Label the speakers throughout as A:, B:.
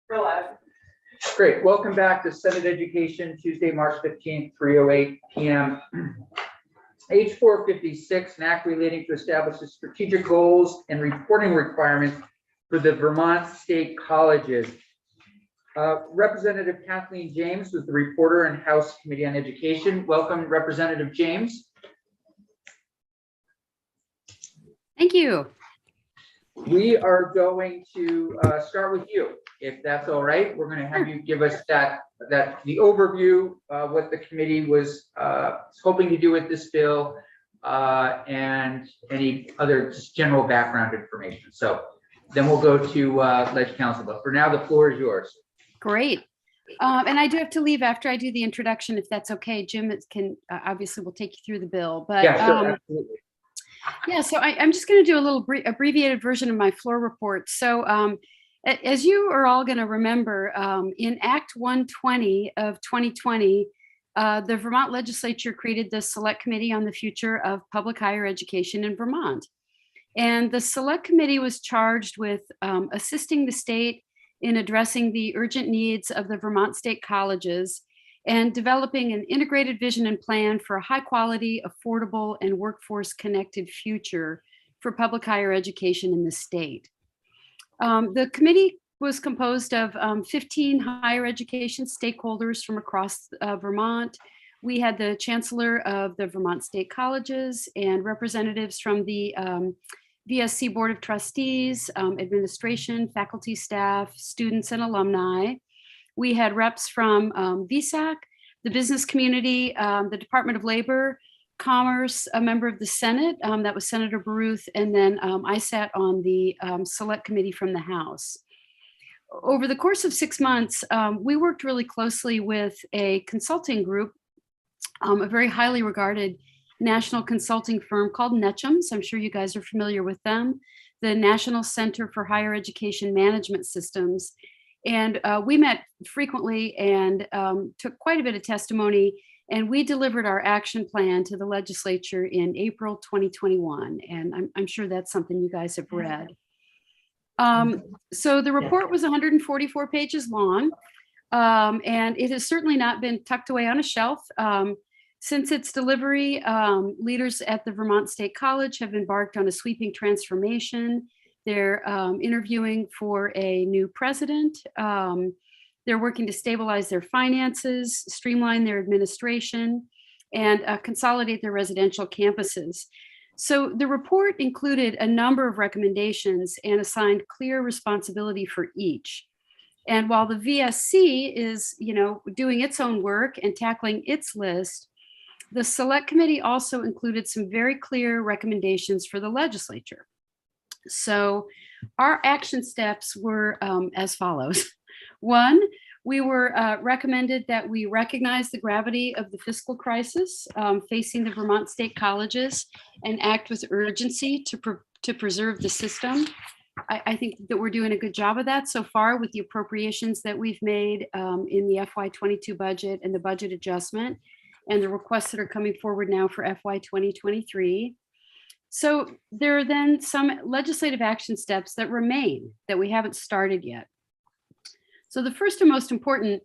A: We're live. Great. Welcome back to Senate Education, Tuesday, March 15th, 3:08 p.m. H456, an act relating to establish the strategic goals and reporting requirements for the Vermont State Colleges. Representative Kathleen James was the reporter and House Committee on Education. Welcome, Representative James.
B: Thank you.
A: We are going to start with you, if that's all right. We're going to have you give us the overview, what the committee was hoping to do with this bill, and any other just general background information. So then we'll go to Ledge Council. But for now, the floor is yours.
B: Great. And I do have to leave after I do the introduction, if that's okay. Jim can obviously will take you through the bill, but
A: yeah, sure, absolutely.
B: Yeah, so I'm just going to do a little abbreviated version of my floor report. So as you are all going to remember, in Act 120 of 2020, the Vermont legislature created the Select Committee on the Future of Public Higher Education in Vermont. And the Select Committee was charged with assisting the state in addressing the urgent needs of the Vermont state colleges and developing an integrated vision and plan for a high quality, affordable, and workforce connected future for public higher education in the state. The committee was composed of 15 higher education stakeholders from across Vermont. We had the chancellor of the Vermont State Colleges and representatives from the VSC Board of Trustees, administration, faculty, staff, students, and alumni. We had reps from VSAC, the business community, the Department of Labor, Commerce, a member of the Senate, that was Senator Baruth, and then I sat on the Select Committee from the House. Over the course of 6 months, we worked really closely with a consulting group, a very highly regarded national consulting firm called Netchums. I'm sure you guys are familiar with them, the National Center for Higher Education Management Systems. And we met frequently and took quite a bit of testimony, and we delivered our action plan to the legislature in April 2021. And I'm sure that's something you guys have read. So the report was 144 pages long, and it has certainly not been tucked away on a shelf. Since its delivery, leaders at the Vermont State College have embarked on a sweeping transformation. They're interviewing for a new president. They're working to stabilize their finances, streamline their administration, and consolidate their residential campuses. So the report included a number of recommendations and assigned clear responsibility for each. And while the VSC is, doing its own work and tackling its list, the Select Committee also included some very clear recommendations for the legislature. So our action steps were as follows. One, we were recommended that we recognize the gravity of the fiscal crisis facing the Vermont State Colleges and act with urgency to preserve the system. I think that we're doing a good job of that so far with the appropriations that we've made in the FY22 budget and the budget adjustment and the requests that are coming forward now for FY 2023. So there are then some legislative action steps that remain that we haven't started yet. So the first and most important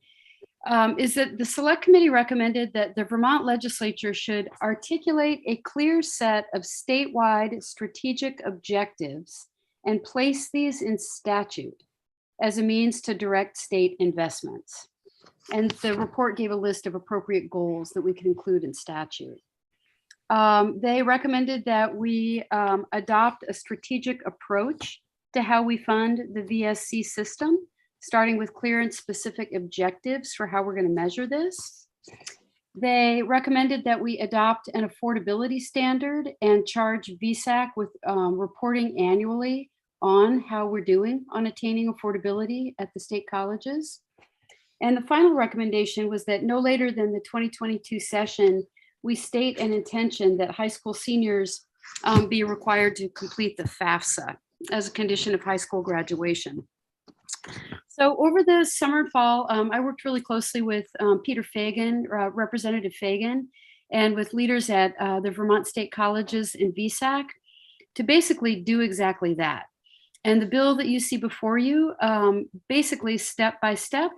B: is that the Select Committee recommended that the Vermont legislature should articulate a clear set of statewide strategic objectives and place these in statute as a means to direct state investments. And the report gave a list of appropriate goals that we can include in statute. They recommended that we adopt a strategic approach to how we fund the VSC system, starting with clear and specific objectives for how we're going to measure this. They recommended that we adopt an affordability standard and charge VSAC with reporting annually on how we're doing on attaining affordability at the state colleges. And the final recommendation was that no later than the 2022 session, we state an intention that high school seniors be required to complete the FAFSA as a condition of high school graduation. So over the summer and fall, I worked really closely with Peter Fagan, Representative Fagan, and with leaders at the Vermont State Colleges and VSAC to basically do exactly that. And the bill that you see before you, basically step by step,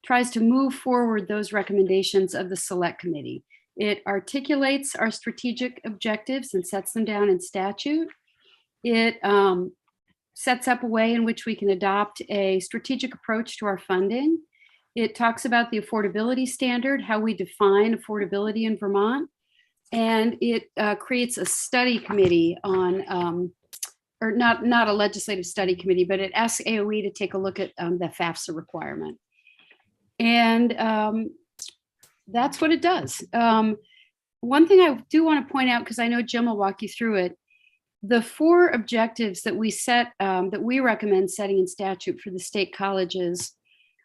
B: tries to move forward those recommendations of the select committee. It articulates our strategic objectives and sets them down in statute. It sets up a way in which we can adopt a strategic approach to our funding. It talks about the affordability standard, how we define affordability in Vermont. And it creates a study committee on, or not a legislative study committee, but it asks AOE to take a look at the FAFSA requirement. And that's what it does. One thing I do want to point out, because I know Jim will walk you through it, the 4 objectives that we set, that we recommend setting in statute for the state colleges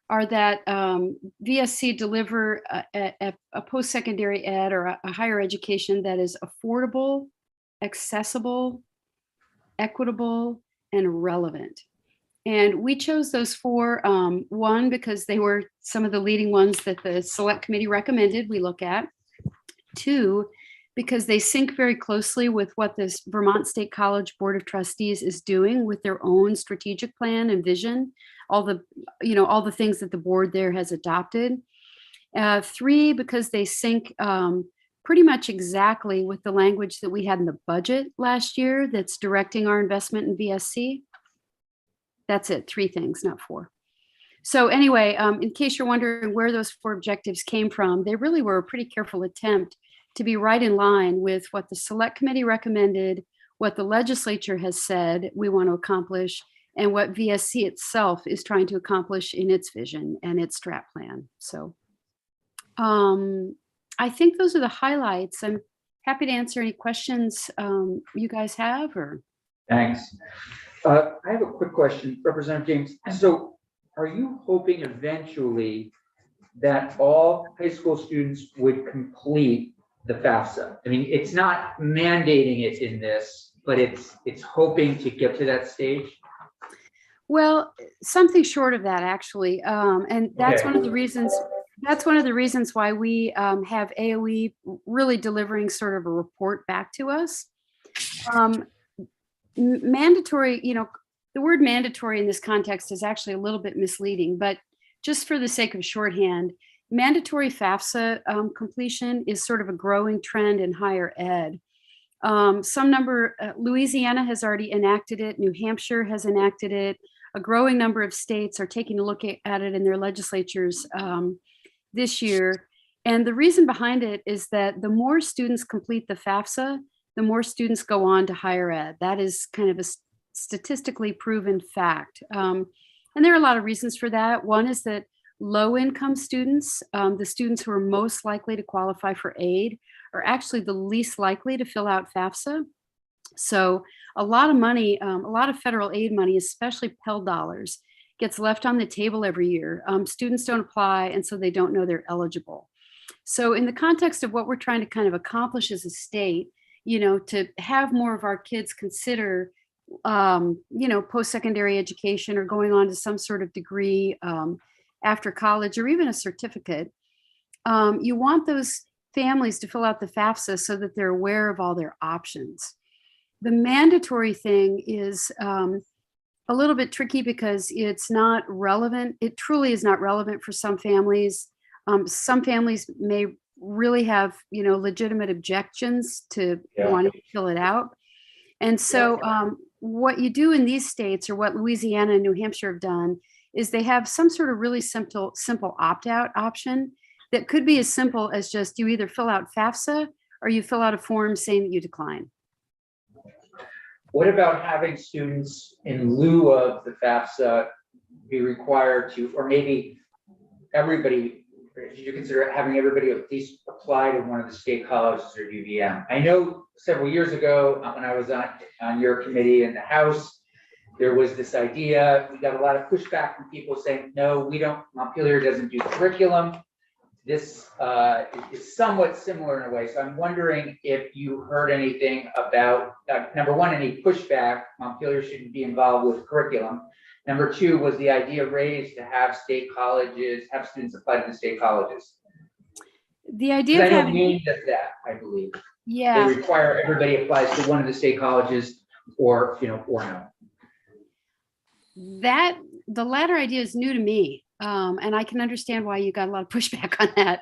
B: are that VSC deliver a post-secondary ed or a higher education that is affordable, accessible, equitable, and relevant. And we chose those 4, one, because they were some of the leading ones that the select committee recommended we look at. 2, because they sync very closely with what this Vermont State College Board of Trustees is doing with their own strategic plan and vision, all the things that the board there has adopted. 3, because they sync pretty much exactly with the language that we had in the budget last year that's directing our investment in VSC. That's it, 3 things, not 4. So anyway, in case you're wondering where those 4 objectives came from, they really were a pretty careful attempt to be right in line with what the select committee recommended, what the legislature has said we want to accomplish, and what VSC itself is trying to accomplish in its vision and its strat plan. So I think those are the highlights. I'm happy to answer any questions you guys have. Or
A: Thanks. I have a quick question, Representative James. So are you hoping eventually that all high school students would complete the FAFSA? I mean, it's not mandating it in this, but it's hoping to get to that stage.
B: Well, something short of that, actually. And that's
A: Okay.
B: one of the reasons. That's one of the reasons why we have AOE really delivering sort of a report back to us. Mandatory, the word mandatory in this context is actually a little bit misleading, but just for the sake of shorthand, mandatory FAFSA completion is sort of a growing trend in higher ed. Louisiana has already enacted it. New Hampshire has enacted it. A growing number of states are taking a look at it in their legislatures this year. And the reason behind it is that the more students complete the FAFSA, the more students go on to higher ed. That is kind of a statistically proven fact. And there are a lot of reasons for that. One is that low-income students, the students who are most likely to qualify for aid, are actually the least likely to fill out FAFSA. So a lot of money, a lot of federal aid money, especially Pell dollars, gets left on the table every year. Students don't apply, and so they don't know they're eligible. So in the context of what we're trying to kind of accomplish as a state, to have more of our kids consider, post-secondary education or going on to some sort of degree after college or even a certificate, you want those families to fill out the FAFSA so that they're aware of all their options. The mandatory thing is a little bit tricky because it's not relevant. It truly is not relevant for some families. Some families may really have, legitimate objections to wanting to fill it out. And so what you do in these states, or what Louisiana and New Hampshire have done, is they have some sort of really simple opt-out option that could be as simple as just you either fill out FAFSA or you fill out a form saying that you decline.
A: What about having students in lieu of the FAFSA be required to, or maybe everybody, did you consider having everybody at least apply to one of the state colleges or UVM? I know several years ago when I was on your committee in the House, there was this idea. We got a lot of pushback from people saying, no, Montpelier doesn't do curriculum. This is somewhat similar in a way. So I'm wondering if you heard anything about, number one, any pushback. Montpelier shouldn't be involved with curriculum. Number two, was the idea raised to have state colleges, have students apply to the state colleges?
B: The idea of
A: having Maine does that, I believe.
B: Yeah.
A: They require everybody applies to one of the state colleges or no.
B: the latter idea is new to me. And I can understand why you got a lot of pushback on that.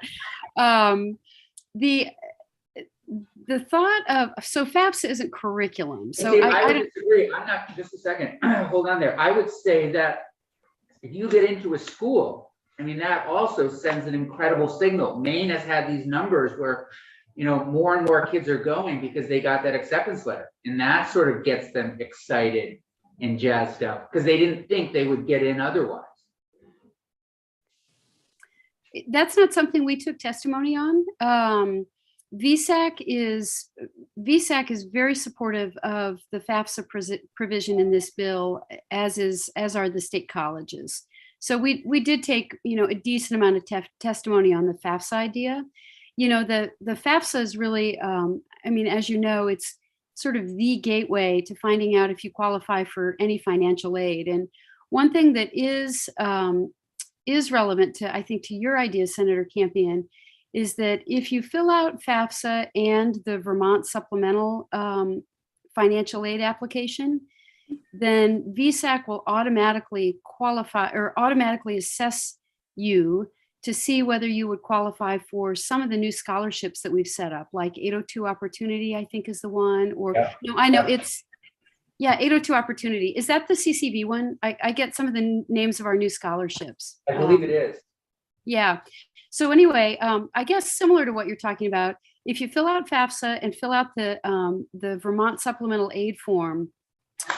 B: The thought of, so FAFSA isn't curriculum. So
A: Dave, I
B: I
A: would
B: don't,
A: disagree. I'm not, just a second, hold on there. I would say that if you get into a school, I mean, that also sends an incredible signal. Maine has had these numbers where, you know, more and more kids are going because they got that acceptance letter. And that sort of gets them excited and jazzed up because they didn't think they would get in otherwise.
B: that's not something we took testimony on. VSAC is very supportive of the FAFSA provision in this bill, as are the state colleges. So we did take, you know, a decent amount of testimony on the FAFSA idea. You know, the FAFSA is really, I mean, as you know, it's sort of the gateway to finding out if you qualify for any financial aid. And one thing that is relevant to, I think, to your idea, Senator Campion, is that if you fill out FAFSA and the Vermont supplemental financial aid application, then VSAC will automatically qualify or automatically assess you to see whether you would qualify for some of the new scholarships that we've set up, like 802 Opportunity, I think is the one, or no, I know it's, yeah, 802 Opportunity. Is that the CCV one? I get some of the names of our new scholarships.
A: I believe it is.
B: Yeah. So anyway, I guess similar to what you're talking about, if you fill out FAFSA and fill out the Vermont supplemental aid form,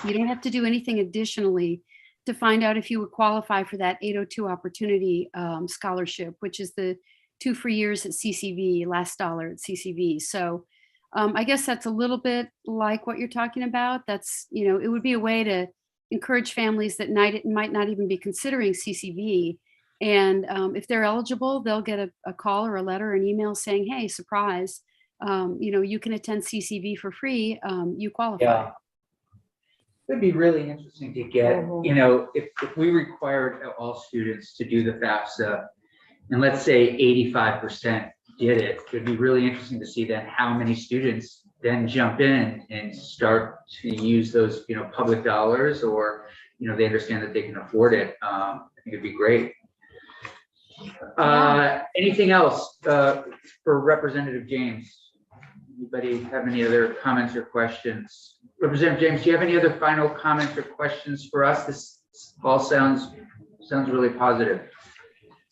B: you don't have to do anything additionally to find out if you would qualify for that 802 Opportunity scholarship, which is the 2 free years at CCV, last dollar at CCV. So I guess that's a little bit like what you're talking about. That's, you know, it would be a way to encourage families that might not even be considering CCV. And if they're eligible, they'll get a call or a letter or an email saying, hey, surprise, you know, you can attend CCV for free, you qualify.
A: Yeah. It'd be really interesting to get, you know, if we required all students to do the FAFSA, and let's say 85% did it, it'd be really interesting to see then how many students then jump in and start to use those, you know, public dollars, or, you know, they understand that they can afford it. I think it'd be great. Anything else for Representative James? Anybody have any other comments or questions? Representative James, do you have any other final comments or questions for us? This all sounds really positive.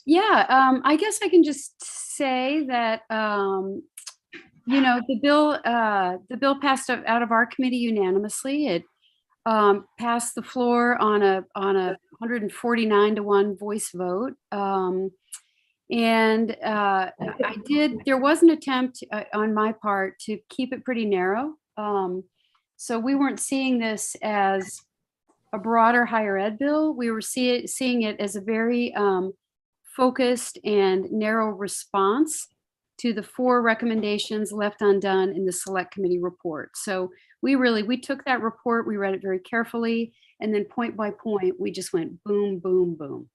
B: Yeah, I guess I can just say that you know, the bill passed out of our committee unanimously. It passed the floor on a 149-to-1 voice vote. And there was an attempt on my part to keep it pretty narrow. So we weren't seeing this as a broader higher ed bill. We were seeing it as a very focused and narrow response to the 4 recommendations left undone in the select committee report. So we took that report, we read it very carefully, and then point by point, we just went boom, boom, boom.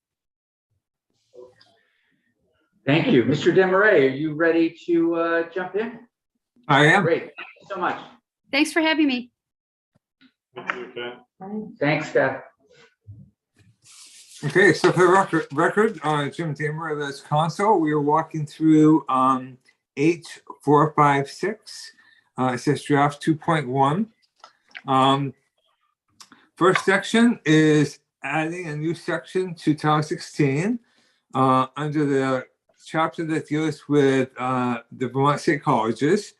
A: Thank you. Mr. Desmarais, are you ready to jump in?
C: I am.
A: Great. Thank you so much.
B: Thanks for having me.
A: Thanks, Beth.
C: Okay, so for the record, Jim Damer, that's console. We are walking through H456. It says draft 2.1. First section is adding a new section to Title 16 under the chapter that deals with the Vermont State Colleges.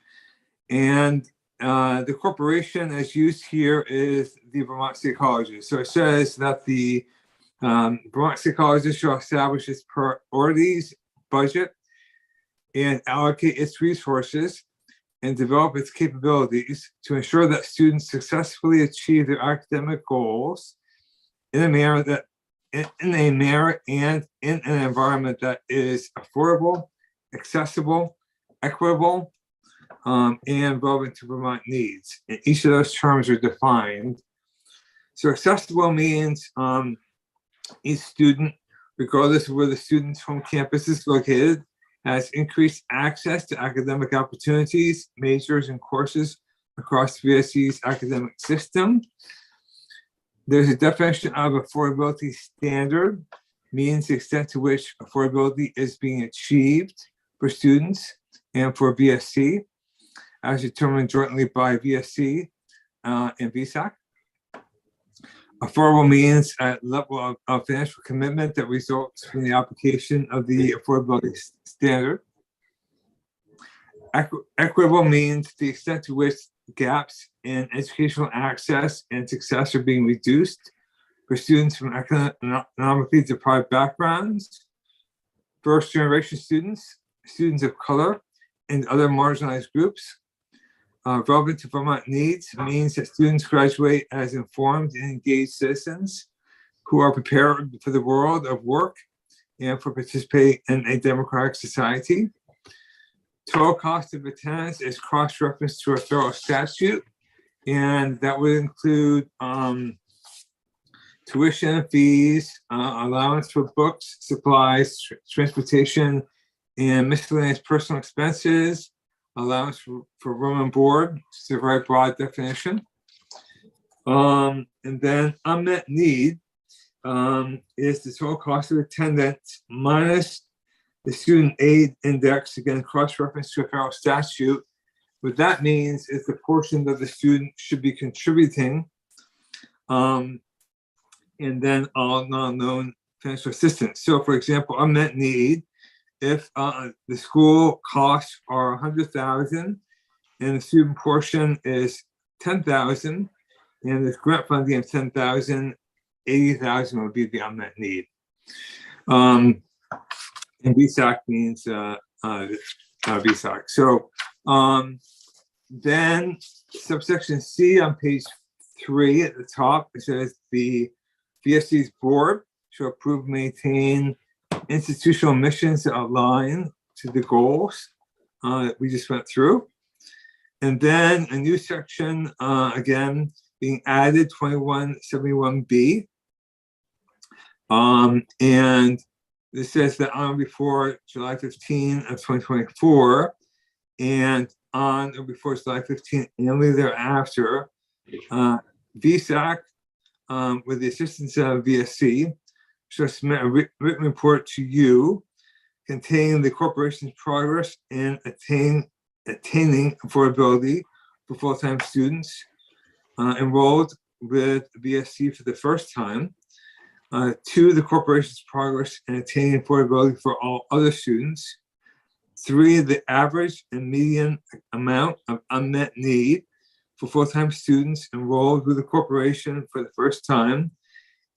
C: And the corporation as used here is the Vermont State Colleges. So it says that the Vermont State Colleges shall establish its priorities, budget, and allocate its resources and develop its capabilities to ensure that students successfully achieve their academic goals in a manner and in an environment that is affordable, accessible, equitable, and relevant to Vermont needs. And each of those terms are defined. So accessible means each student, regardless of where the student's home campus is located, has increased access to academic opportunities, majors, and courses across VSC's academic system. There's a definition of affordability standard, means the extent to which affordability is being achieved for students and for VSC, as determined jointly by VSC and VSAC. Affordable means a level of financial commitment that results from the application of the affordability standard. Equitable means the extent to which gaps in educational access and success are being reduced for students from economically deprived backgrounds, first-generation students, students of color, and other marginalized groups. Relevant to Vermont needs means that students graduate as informed and engaged citizens who are prepared for the world of work and for participating in a democratic society. Total cost of attendance is cross-referenced to a federal statute, and that would include tuition fees, allowance for books, supplies, transportation, and miscellaneous personal expenses, allowance for room and board. It's a very broad definition. And then unmet need is the total cost of attendance minus the student aid index, again, cross-reference to a federal statute. What that means is the portion that the student should be contributing, and then all non-known financial assistance. So for example, unmet need, if the school costs are $100,000 and the student portion is $10,000, and this grant funding of $10,000, $80,000 would be the unmet need. And VSAC means VSAC. So then subsection C on page 3 at the top, it says the VSC's board shall approve and maintain institutional missions that align to the goals that we just went through. And then a new section, again, being added, 2171B. And this says that on or before July 15 of 2024 and on or before July 15 annually thereafter, VSAC, with the assistance of VSC, shall submit a written report to you containing the corporation's progress in attaining affordability for full-time students enrolled with VSC for the first time, to the corporation's progress in attaining affordability for all other students, 3, the average and median amount of unmet need for full-time students enrolled with the corporation for the first time,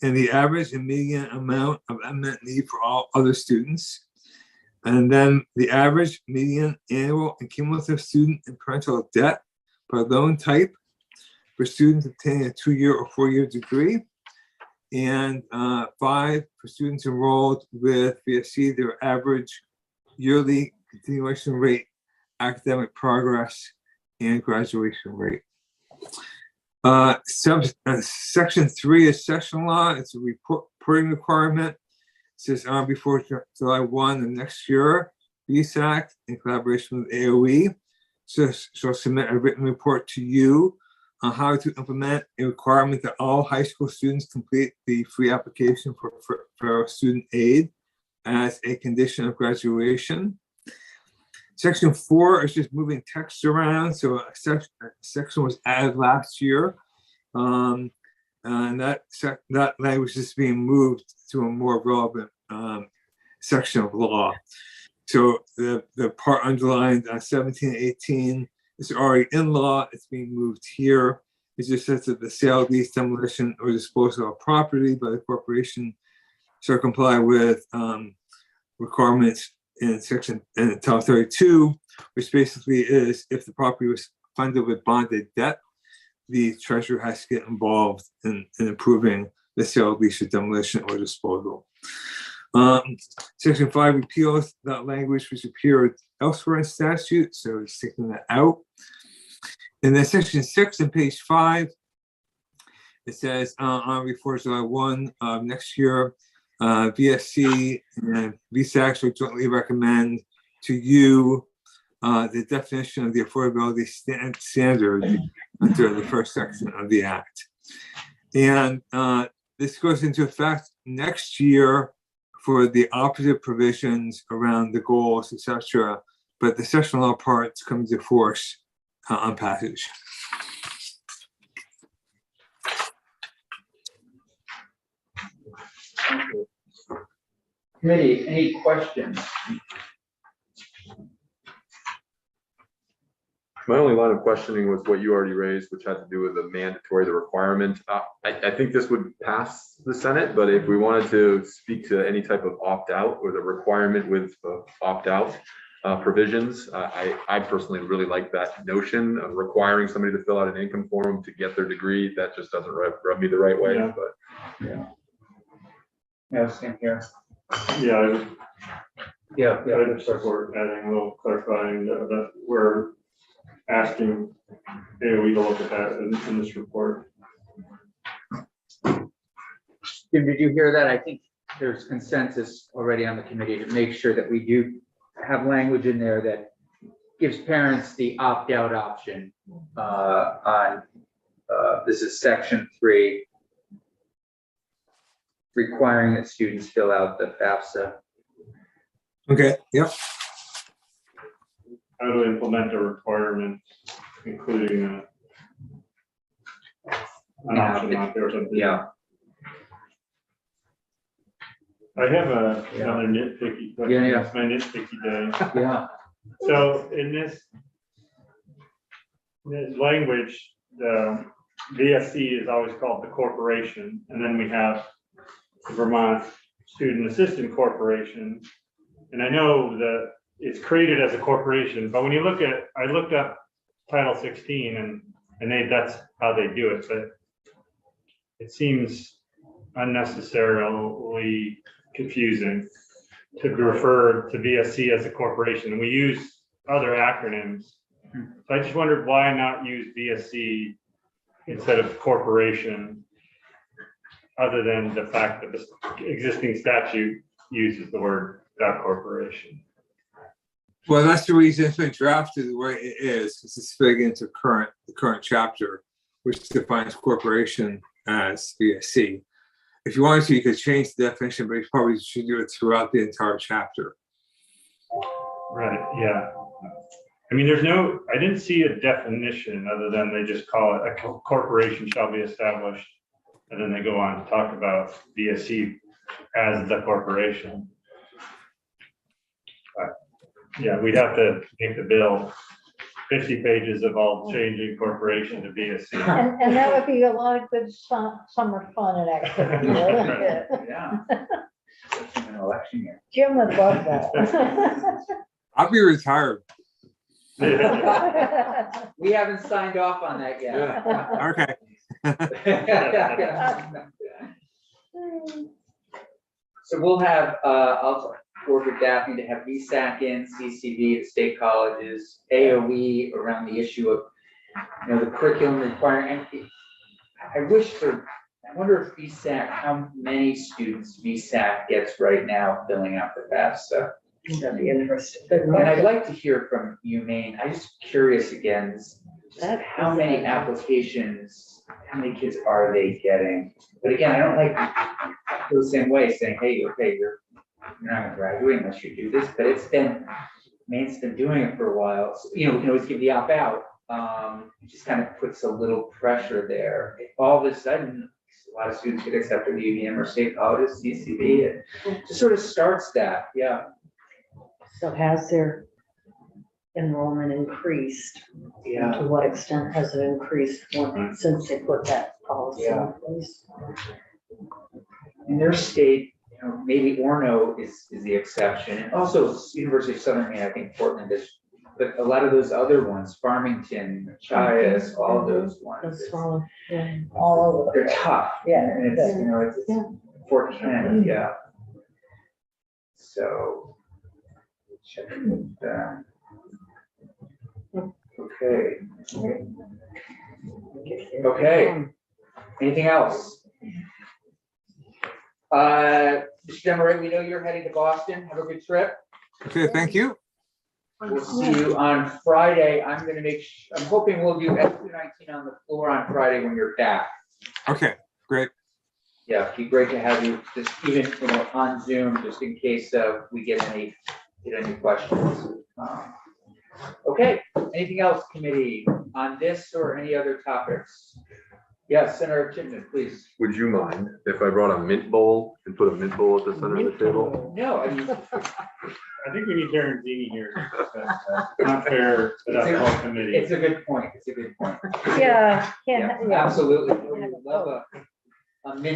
C: and the average and median amount of unmet need for all other students. And then the average, median, annual, and cumulative student and parental debt per loan type for students obtaining a 2-year or 4-year degree. And 5, for students enrolled with VSC, their average yearly continuation rate, academic progress, and graduation rate. Section 3 is session law. It's a reporting requirement. It says on before July 1 of next year, VSAC, in collaboration with AOE, shall submit a written report to you on how to implement a requirement that all high school students complete the free application for student aid as a condition of graduation. Section 4 is just moving text around. So a section was added last year. And that language is being moved to a more relevant section of law. So the part underlined 17 and 18 is already in law. It's being moved here. It just says that the sale, lease, demolition, or disposal of property by the corporation shall comply with requirements in Title 32, which basically is if the property was funded with bonded debt, the treasurer has to get involved in approving the sale, lease, or demolition, or disposal. Section 5 repeals that language which appeared elsewhere in statute, so it's taking that out. And then section 6 on page 5, it says on before July 1 of next year, VSC and VSAC will jointly recommend to you the definition of the affordability standard under the first section of the Act. And this goes into effect next year for the operative provisions around the goals, etc. But the session law parts come into force on passage.
A: Committee, any questions?
D: My only line of questioning was what you already raised, which had to do with the mandatory, the requirement. I think this would pass the Senate, but if we wanted to speak to any type of opt-out or the requirement with opt-out provisions, I personally really like that notion of requiring somebody to fill out an income form to get their degree. That just doesn't rub me the right way,
E: Yeah.
D: but.
A: Yeah, same here.
E: Yeah,
A: Yeah,
E: I would support adding a little clarifying that we're asking AOE to look at that in this report.
A: Jim, did you hear that? I think there's consensus already on the committee to make sure that we do have language in there that gives parents the opt-out option on, this is section 3, requiring that students fill out the FAFSA.
C: Okay, yep.
E: How to implement a requirement, including an option out there or something.
A: Yeah.
E: I have another nitpicky question.
A: Yeah.
E: It's my nitpicky day.
A: Yeah.
E: So in this language, the VSC is always called the corporation, and then we have the Vermont Student Assistant Corporation. And I know that it's created as a corporation, but when you look at, I looked up Title 16 and that's how they do it, but it seems unnecessarily confusing to refer to VSC as a corporation. And we use other acronyms. So I just wondered why not use VSC instead of corporation, other than the fact that the existing statute uses the word corporation.
C: Well, that's the reason it's been drafted the way it is, because it's fitting into the current chapter, which defines corporation as VSC. If you wanted to, you could change the definition, but you probably should do it throughout the entire chapter.
E: Right, yeah. I mean, I didn't see a definition other than they just call it a corporation shall be established. And then they go on to talk about VSC as the corporation. Yeah, we'd have to make the bill 50 pages of all changing corporation to VSC.
F: And that would be a lot of good summer fun and activity. wouldn't it?
A: Yeah. An election year.
F: Jim would love that.
C: I'll be retired.
A: We haven't signed off on that yet.
C: Okay.
A: So we'll have, I'll work with Daphne to have VSAC in, CCV at state colleges, AOE around the issue of, the curriculum requirement. I wonder if VSAC, how many students VSAC gets right now filling out the FAFSA.
F: That'd be interesting.
A: And I'd like to hear from you, Maine. I'm just curious again, just how many applications, how many kids are they getting? But again, I don't like the same way saying, hey, okay, you're not gonna graduate unless you do this, but Maine's been doing it for a while. So, we can always give the opt-out. It just kind of puts a little pressure there. If all of a sudden, a lot of students get accepted to UVM or state colleges, CCB, it just sort of starts that, yeah.
F: So has their enrollment increased?
A: Yeah.
F: To what extent has it increased since they put that policy in place?
A: In their state, maybe Orono is the exception. And also University of Southern Maine, I think Portland is, but a lot of those other ones, Farmington, Chias, all of those ones.
F: That's all, yeah, all over.
A: They're tough.
F: Yeah.
A: And it's Fort Kent, yeah. So. Checking that. Okay. Okay. Anything else? Mr. Demeray, we know you're heading to Boston. Have a good trip.
C: Okay, thank you.
A: We'll see you on Friday. I'm hoping we'll do S219 on the floor on Friday when you're back.
C: Okay, Great.
A: Yeah, it'd be great to have you, just even, on Zoom, just in case we get any questions. Okay, anything else, committee, on this or any other topics? Yes, Senator Chipman, please.
D: Would you mind if I brought a mint bowl and put a mint bowl at the center of the table?
A: No, I mean,
E: I think we need Darren here. Not fair to that whole committee.
A: it's a good point. It's a good point.
F: Yeah,
A: Yeah,
F: yeah.
A: absolutely. We would love a minute.